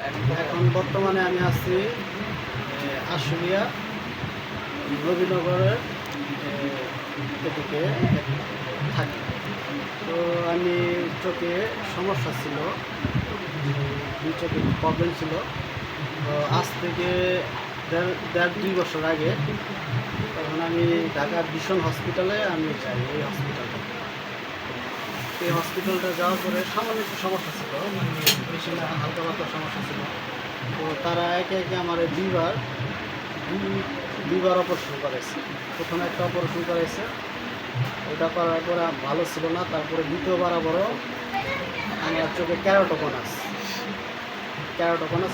এখন বর্তমানে আমি আছি আশুলিয়া নবীনগরের এদিকে থাকি। তো আমি চোখে সমস্যা ছিল, দুই চোখে প্রবলেম ছিল। তো আজ থেকে দেড়-দুই বছর আগে তখন আমি ঢাকার ভিশন হসপিটালে আমি যাই। এই হসপিটালটা যাওয়ার পরে সামান্য একটু সমস্যা ছিল, বেশি না, হালকা পাতলা সমস্যা ছিল। তো তারা একে একে আমার দুইবার অপারেশন করাইছে। প্রথমে একটা অপারেশন করাইছে, ওটা করার পরে ভালো ছিল না। তারপরে দ্বিতীয়বার আবারও আমার চোখে ক্যারোটোকনাস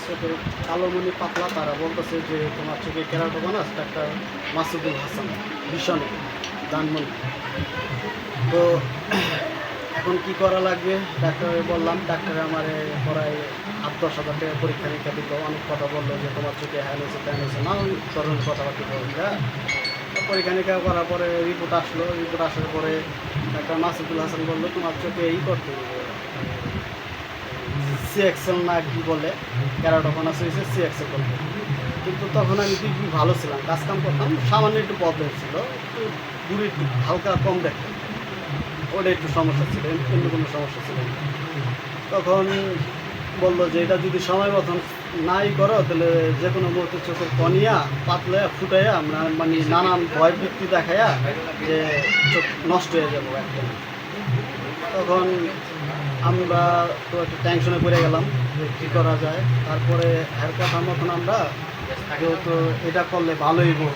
চোখের কালোমণি পাতলা। তারা বলতেছে যে তোমার চোখে ক্যারোটোকনাস, ডাক্তার মাসুদুল হাসান ভিশনে ধানমন্ডি। তো এখন কি করা লাগবে ডাক্তারে বললাম, ডাক্তারে আমার প্রায় 8-10 হাজার টাকা পরীক্ষা নিরীক্ষা দিত। অনেক কথা বললো যে তোমার চোখে হ্যাঁ হয়েছে ট্যান হয়েছে, নানান ধরনের কথাবার্তা বলল। পরীক্ষা নিরীক্ষা করার পরে রিপোর্ট আসার পরে ডাক্তার মাসুদুল হাসান বললো তোমার চোখে এই করতে হবে, সিএক্সেল না কি বলে, ক্যারাটোকনাস হয়েছে, সিএক্সেল করতে। কিন্তু তখন আমি খুবই ভালো ছিলাম, কাজকাম করতাম, সামান্য একটু প্রবলেম ছিল, একটু দূরে একটু হালকা কম দেখতাম, ওটা একটু সমস্যা ছিল, অন্য কোনো সমস্যা ছিল না। তখন বললো যে এটা যদি সময় মতন নাই করো তাহলে যে কোনো মুহূর্তে চোখের কনিয়া পাতলে ফুটাইয়া আমরা মানে নানান ভয় বৃত্তি দেখাইয়া যে চোখ নষ্ট হয়ে যাবো একদম। তখন আমরা তো একটু টেনশনে পড়ে গেলাম যে কী করা যায়। তারপরে এর কথা মতন আমরা যেহেতু এটা করলে ভালোই হোক,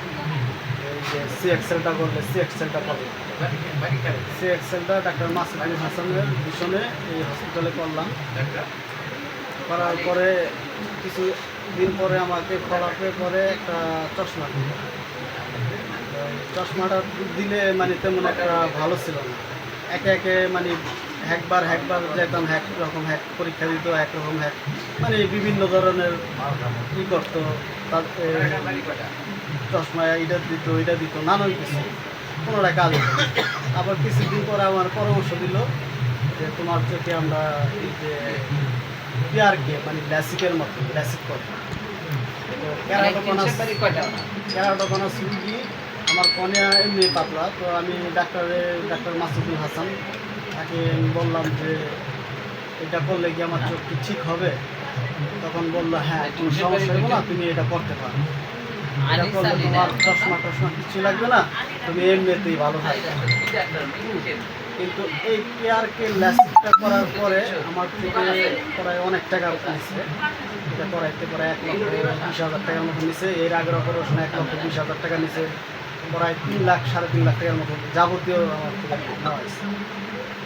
এই যে সিএক্সেলটা করলে সিএক্সেলটা করলে সিএক্সেলটা ডাক্তার মাসুদুল হাসানের ভিশনে এই হসপিটালে করলাম। করার পরে কিছু দিন পরে আমাকে খোলাপে পরে একটা চশমা দিল। চশমাটা দিলে মানে তেমন একটা ভালো ছিল না। একে একে মানে একবার যেতাম, পরীক্ষা দিত, একরকম মানে বিভিন্ন ধরনের ই করতো। তাতে চশমা এটা দিত নানান কিছু, কোনোটা কাজ হতো। আবার কিছুদিন পরে আমার পরামর্শ দিল যে তোমার চোখে আমরা এই যে পিআরকে মানে ল্যাসিকের মতো ল্যাসিক করে। তো ক্যারাটোকনাস রুগী, আমার কর্নিয়া এমনি পাতলা। তো আমি ডাক্তার মাসুদুল হাসান তাকে বললাম যে এটা করলে কি আমার চোখ কি ঠিক হবে? তখন বললো হ্যাঁ, কোনো সমস্যা হবে না, তুমি এটা করতে পারো, এটা করলে তোমার চশমা কিছু লাগবে না, তুমি এমনিতেই ভালো থাকবে। কিন্তু এই কেয়ারকে ল্যাসিকটা করার পরে আমার থেকে প্রায় অনেক টাকা নিচ্ছে। এটা করাইতে প্রায় 1,20,000 টাকার মতো নিছে। এর আগের অপারেশনে 1,20,000 টাকা নিছে। প্রায় 3,00,000-3.5 লাখ টাকার মতো যাবতীয় আমার থেকে নেওয়া হয়েছে।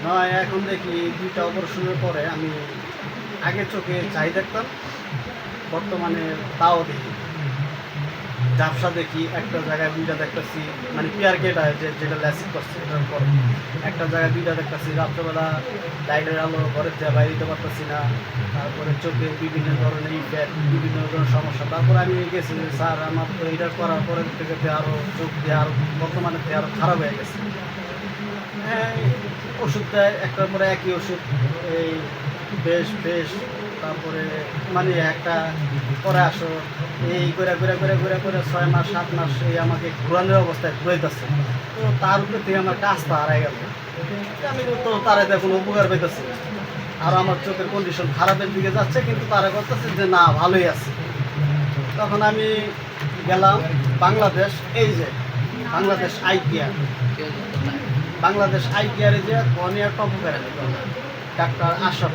নয় এখন দেখি 2টা অপারেশনের পরে আমি আগে চোখে চাই দেখতাম, বর্তমানে তাও দেখি ঝাপসা দেখি। একটা জায়গায় 2টা দেখতেছি, মানে পিআরকেটা যেটা ল্যাসিক করছে এটার পর একটা জায়গায় 2টা দেখতেছি। রাত্রেবেলা লাইটের আলো ঘরের থেকে বাইরে দিতে পারতেছি না। তারপরে চোখে বিভিন্ন ধরনের ইফেক্ট, বিভিন্ন ধরনের সমস্যা। তারপরে আমি গেছি যে স্যার আমার তো এটা করার পরের থেকে আরও চোখ দিয়ে আরও বর্তমানে আরও খারাপ হয়ে গেছে। হ্যাঁ, ওষুধ দেয়, একটার পরে একই ওষুধ, এই বেশ তারপরে মানে একটা পরে আসো, এই করে 6 মাস 7 মাস এই আমাকে ঘুরানোর অবস্থায় ঘুরাইতেছে। তো তার উপরে থেকে আমার কাজটা হারাই গেল। আমি তো তারা কোনো উপকার পেতেছি না, আর আমার চোখের কন্ডিশন খারাপের দিকে যাচ্ছে, কিন্তু তারা করতেছে যে না ভালোই আছে। তখন আমি গেলাম বাংলাদেশ, এই যে বাংলাদেশ আই কেয়ারে যে কর্নিয়ার টপকারে ডাক্তার আশরাফ,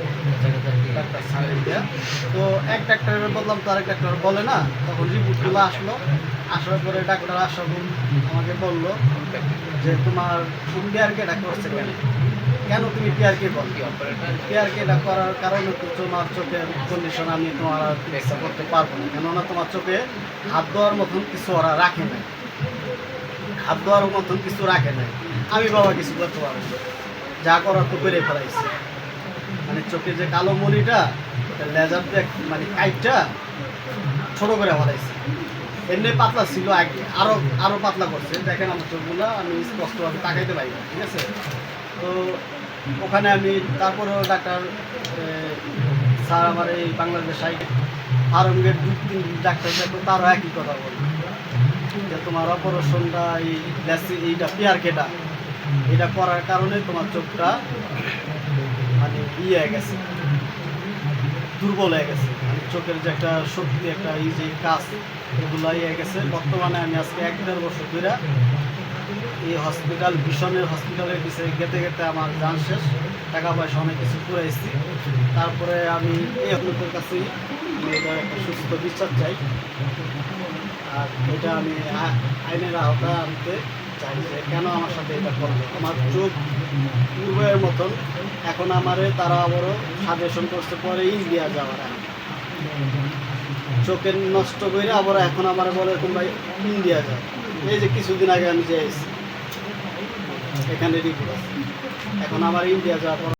ডাক্তার সামিয়া। তো এক ডাক্তারের বললাম তো আরেক ডাক্তার বলে না। তখন রিপোর্টগুলো আসার পরে ডাক্তার আশরাফ আমাকে বললো যে তোমার পিআরকেটা করছে কেন তুমি পিআরকে বল, পিআরকেটা করার কারণে তো তোমার চোখের কন্ডিশন আমি তোমার চিকিৎসা করতে পারবো না, কেননা তোমার চোখে হাত দেওয়ার মতন কিছু ওরা রাখে নাই, আমি বাবা কিছু করতে পারবো না, যা করার তো করে ফেলাইছি। মানে চোখে যে কালো মণিটা লেজার দিয়ে মানে কাইটটা ছোট করে ফেলাইছে। এমনি পাতলা ছিল আগে, আরো পাতলা করছে। দেখেন আমার চোখগুলো আমি স্পষ্টভাবে তাকাইতে পারি না, ঠিক আছে? তো ওখানে আমি তারপরেও ডাক্তার স্যার আমার এই বাংলাদেশ আরঙ্গের 2-3 ডাক্তার দেখো, তারও একই কথা বলে যে তোমার অপারেশনটা এইটা পিআরকেটা এটা করার কারণে তোমার চোখটা মানে হয়ে গেছে, দুর্বল হয়ে গেছে, মানে চোখের যে একটা শক্তি, একটা যে কাজ, এগুলো হয়ে গেছে। বর্তমানে আমি আজকে 1-1.5 বছর ধরে এই ভীষণের হসপিটালের পিছিয়ে গেতে গেতে আমার জান শেষ, টাকা পয়সা অনেক কিছু পুরাইছি। তারপরে আমি এই আপনাদের কাছেই আমি এটা একটা সুস্থ বিচার চাই, আর এটা আমি আইনের আওতায় আনতে চাই যে কেন আমার সাথে এটা করলো। আমার চোখ পূর্বের মতন এখন আমারে তারা আবারও সাজেশন করতে পরে ইন্ডিয়া যাওয়ার, চোখের নষ্ট করে আবার এখন আমার বলে তোমরা ইন্ডিয়া যাও। এই যে কিছুদিন আগে আমি যে এখানে রিপোর্ট আছে, এখন আমার ইন্ডিয়া যাওয়ার পর